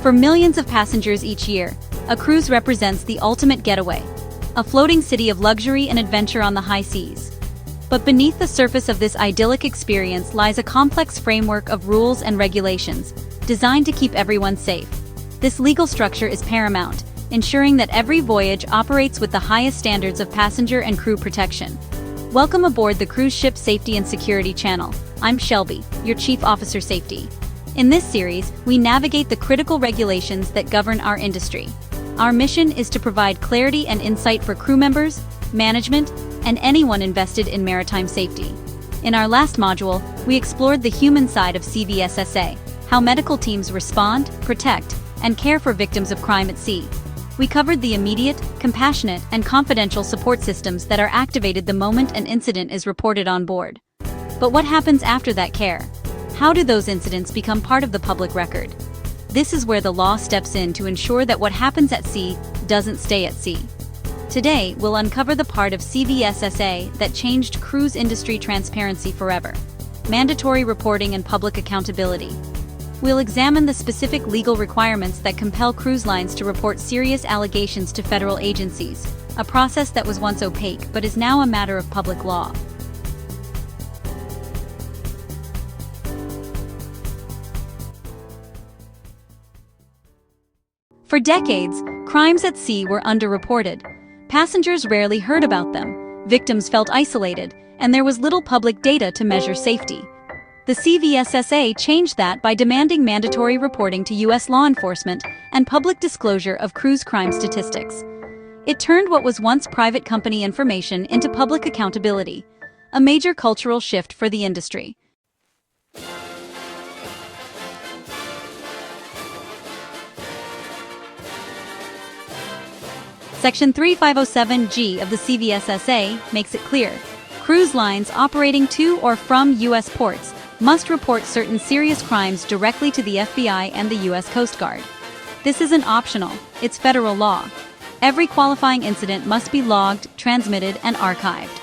For millions of passengers each year, a cruise represents the ultimate getaway, a floating city of luxury and adventure on the high seas. But beneath the surface of this idyllic experience lies a complex framework of rules and regulations, designed to keep everyone safe. This legal structure is paramount, ensuring that every voyage operates with the highest standards of passenger and crew protection. Welcome aboard the Cruise Ship Safety and Security Channel. I'm Shelby, your Chief Officer Safety. In this series, we navigate the critical regulations that govern our industry. Our mission is to provide clarity and insight for crew members, management, and anyone invested in maritime safety. In our last module, we explored the human side of CVSSA, how medical teams respond, protect, and care for victims of crime at sea. We covered the immediate, compassionate, and confidential support systems that are activated the moment an incident is reported on board. But what happens after that care? How do those incidents become part of the public record? This is where the law steps in to ensure that what happens at sea doesn't stay at sea. Today, we'll uncover the part of CVSSA that changed cruise industry transparency forever: mandatory reporting and public accountability. We'll examine the specific legal requirements that compel cruise lines to report serious allegations to federal agencies, a process that was once opaque but is now a matter of public law. For decades, crimes at sea were underreported. Passengers rarely heard about them, victims felt isolated, and there was little public data to measure safety. The CVSSA changed that by demanding mandatory reporting to U.S. law enforcement and public disclosure of cruise crime statistics. It turned what was once private company information into public accountability, a major cultural shift for the industry. Section 3507G of the CVSSA makes it clear: cruise lines operating to or from U.S. ports must report certain serious crimes directly to the FBI and the U.S. Coast Guard. This isn't optional, it's federal law. Every qualifying incident must be logged, transmitted, and archived.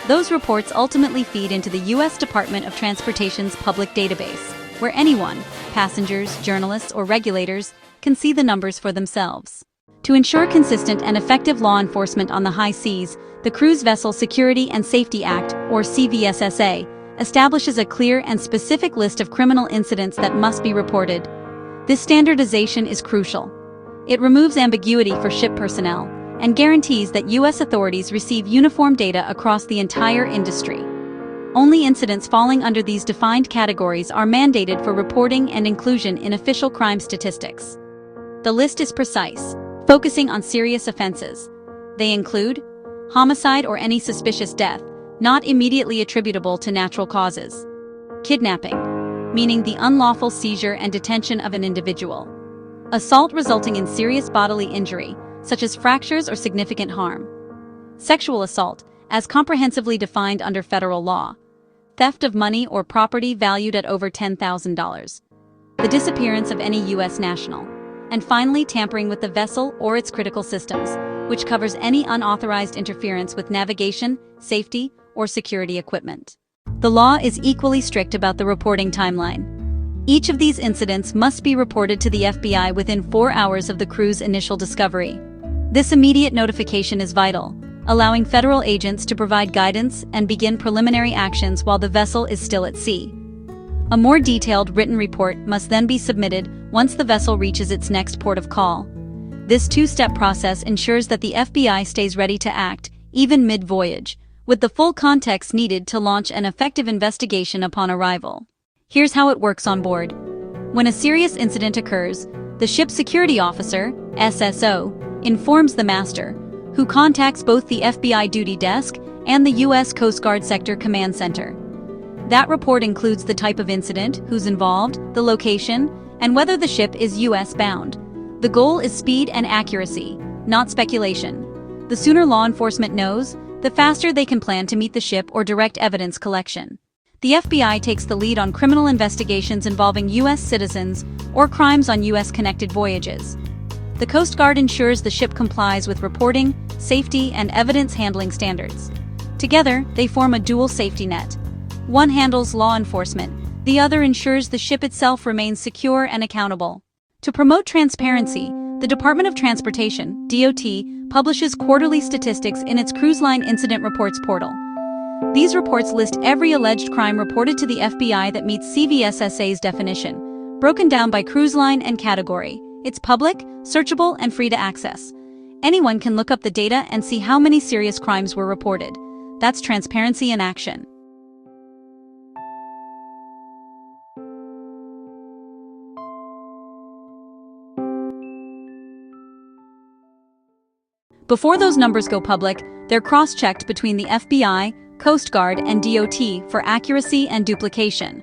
Those reports ultimately feed into the U.S. Department of Transportation's public database, where anyone, passengers, journalists, or regulators, can see the numbers for themselves. To ensure consistent and effective law enforcement on the high seas, the Cruise Vessel Security and Safety Act, or CVSSA, establishes a clear and specific list of criminal incidents that must be reported. This standardization is crucial. It removes ambiguity for ship personnel and guarantees that U.S. authorities receive uniform data across the entire industry. Only incidents falling under these defined categories are mandated for reporting and inclusion in official crime statistics. The list is precise, focusing on serious offenses. They include homicide or any suspicious death, not immediately attributable to natural causes; kidnapping, meaning the unlawful seizure and detention of an individual; assault resulting in serious bodily injury, such as fractures or significant harm; sexual assault, as comprehensively defined under federal law; theft of money or property valued at over $10,000; the disappearance of any U.S. national; and finally, tampering with the vessel or its critical systems, which covers any unauthorized interference with navigation, safety, or security equipment. The law is equally strict about the reporting timeline. Each of these incidents must be reported to the FBI within 4 hours of the crew's initial discovery. This immediate notification is vital, allowing federal agents to provide guidance and begin preliminary actions while the vessel is still at sea. A more detailed written report must then be submitted once the vessel reaches its next port of call. This two-step process ensures that the FBI stays ready to act, even mid-voyage, with the full context needed to launch an effective investigation upon arrival. Here's how it works on board. When a serious incident occurs, the ship security officer, SSO, informs the master, who contacts both the FBI duty desk and the U.S. Coast Guard Sector Command Center. That report includes the type of incident, who's involved, the location, and whether the ship is U.S. bound. The goal is speed and accuracy, not speculation. The sooner law enforcement knows, the faster they can plan to meet the ship or direct evidence collection. The FBI takes the lead on criminal investigations involving U.S. citizens or crimes on U.S.-connected voyages. The Coast Guard ensures the ship complies with reporting, safety, and evidence handling standards. Together, they form a dual safety net. One handles law enforcement, the other ensures the ship itself remains secure and accountable. To promote transparency, the Department of Transportation, DOT, publishes quarterly statistics in its cruise line incident reports portal. These reports list every alleged crime reported to the FBI that meets CVSSA's definition, broken down by cruise line and category. It's public, searchable, and free to access. Anyone can look up the data and see how many serious crimes were reported. That's transparency in action. Before those numbers go public, they're cross-checked between the FBI, Coast Guard, and DOT for accuracy and duplication.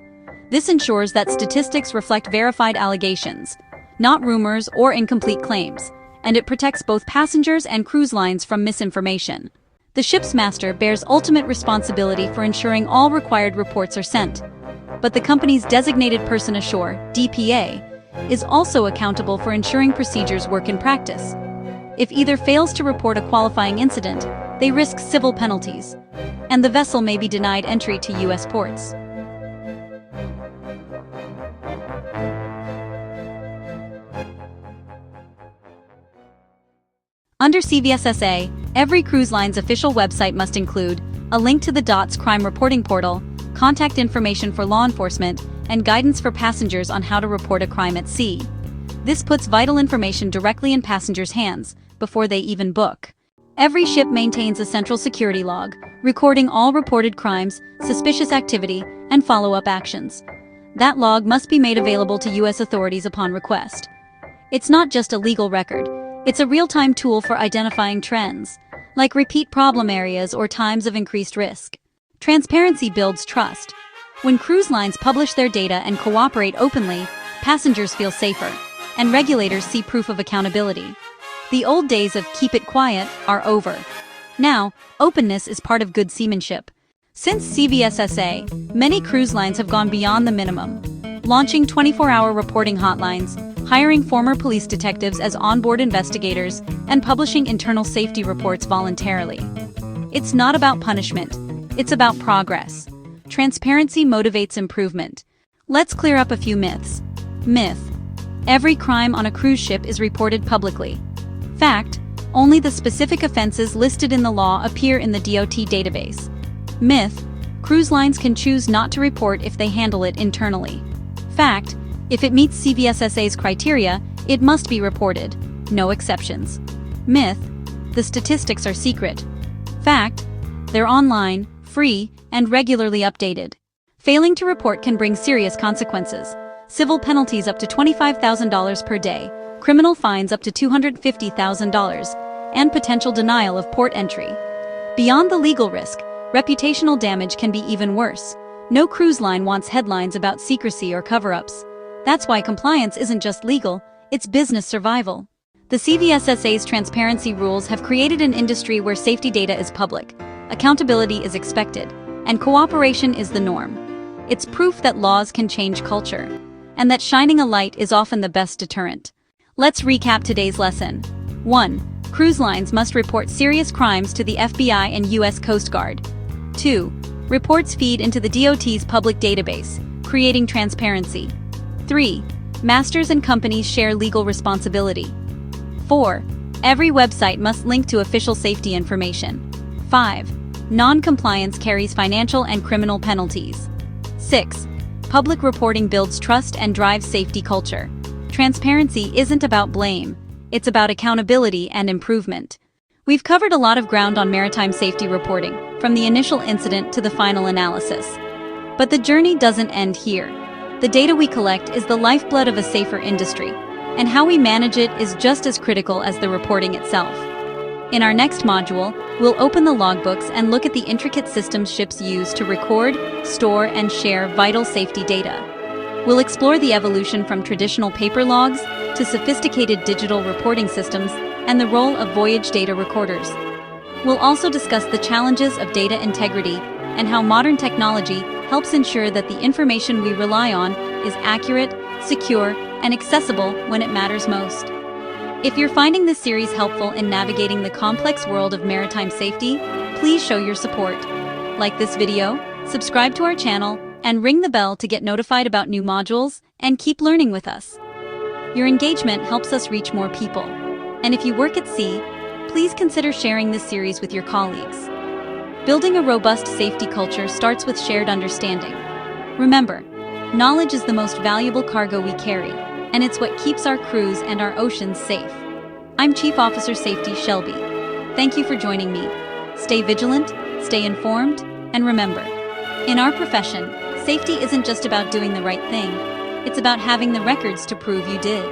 This ensures that statistics reflect verified allegations, not rumors or incomplete claims, and it protects both passengers and cruise lines from misinformation. The ship's master bears ultimate responsibility for ensuring all required reports are sent, but the company's designated person ashore, DPA, is also accountable for ensuring procedures work in practice. If either fails to report a qualifying incident, they risk civil penalties, and the vessel may be denied entry to U.S. ports. Under CVSSA, every cruise line's official website must include a link to the DOT's crime reporting portal, contact information for law enforcement, and guidance for passengers on how to report a crime at sea. This puts vital information directly in passengers' hands before they even book. Every ship maintains a central security log, recording all reported crimes, suspicious activity, and follow-up actions. That log must be made available to U.S. authorities upon request. It's not just a legal record, it's a real-time tool for identifying trends, like repeat problem areas or times of increased risk. Transparency builds trust. When cruise lines publish their data and cooperate openly, passengers feel safer, and regulators see proof of accountability. The old days of keep it quiet are over. Now, openness is part of good seamanship. Since CVSSA, many cruise lines have gone beyond the minimum, launching 24-hour reporting hotlines, hiring former police detectives as onboard investigators, and publishing internal safety reports voluntarily. It's not about punishment, it's about progress. Transparency motivates improvement. Let's clear up a few myths. Myth: every crime on a cruise ship is reported publicly. Fact: only the specific offenses listed in the law appear in the DOT database. Myth: cruise lines can choose not to report if they handle it internally. Fact: if it meets CVSSA's criteria, it must be reported. No exceptions. Myth: the statistics are secret. Fact: they're online, free, and regularly updated. Failing to report can bring serious consequences. Civil penalties up to $25,000 per day, criminal fines up to $250,000, and potential denial of port entry. Beyond the legal risk, reputational damage can be even worse. No cruise line wants headlines about secrecy or cover-ups. That's why compliance isn't just legal, it's business survival. The CVSSA's transparency rules have created an industry where safety data is public, accountability is expected, and cooperation is the norm. It's proof that laws can change culture, and that shining a light is often the best deterrent. Let's recap today's lesson. 1. Cruise lines must report serious crimes to the FBI and U.S. Coast Guard. 2. Reports feed into the DOT's public database, creating transparency. 3. Masters and companies share legal responsibility. 4. Every website must link to official safety information. 5. Non-compliance carries financial and criminal penalties. 6. Public reporting builds trust and drives safety culture. Transparency isn't about blame, it's about accountability and improvement. We've covered a lot of ground on maritime safety reporting, from the initial incident to the final analysis. But the journey doesn't end here. The data we collect is the lifeblood of a safer industry, and how we manage it is just as critical as the reporting itself. In our next module, we'll open the logbooks and look at the intricate systems ships use to record, store, and share vital safety data. We'll explore the evolution from traditional paper logs to sophisticated digital reporting systems and the role of voyage data recorders. We'll also discuss the challenges of data integrity and how modern technology helps ensure that the information we rely on is accurate, secure, and accessible when it matters most. If you're finding this series helpful in navigating the complex world of maritime safety, please show your support. Like this video, subscribe to our channel, and ring the bell to get notified about new modules, and keep learning with us. Your engagement helps us reach more people. And if you work at sea, please consider sharing this series with your colleagues. Building a robust safety culture starts with shared understanding. Remember, knowledge is the most valuable cargo we carry, and it's what keeps our crews and our oceans safe. I'm Chief Officer Safety Shelby. Thank you for joining me. Stay vigilant, stay informed, and remember, in our profession, safety isn't just about doing the right thing, it's about having the records to prove you did.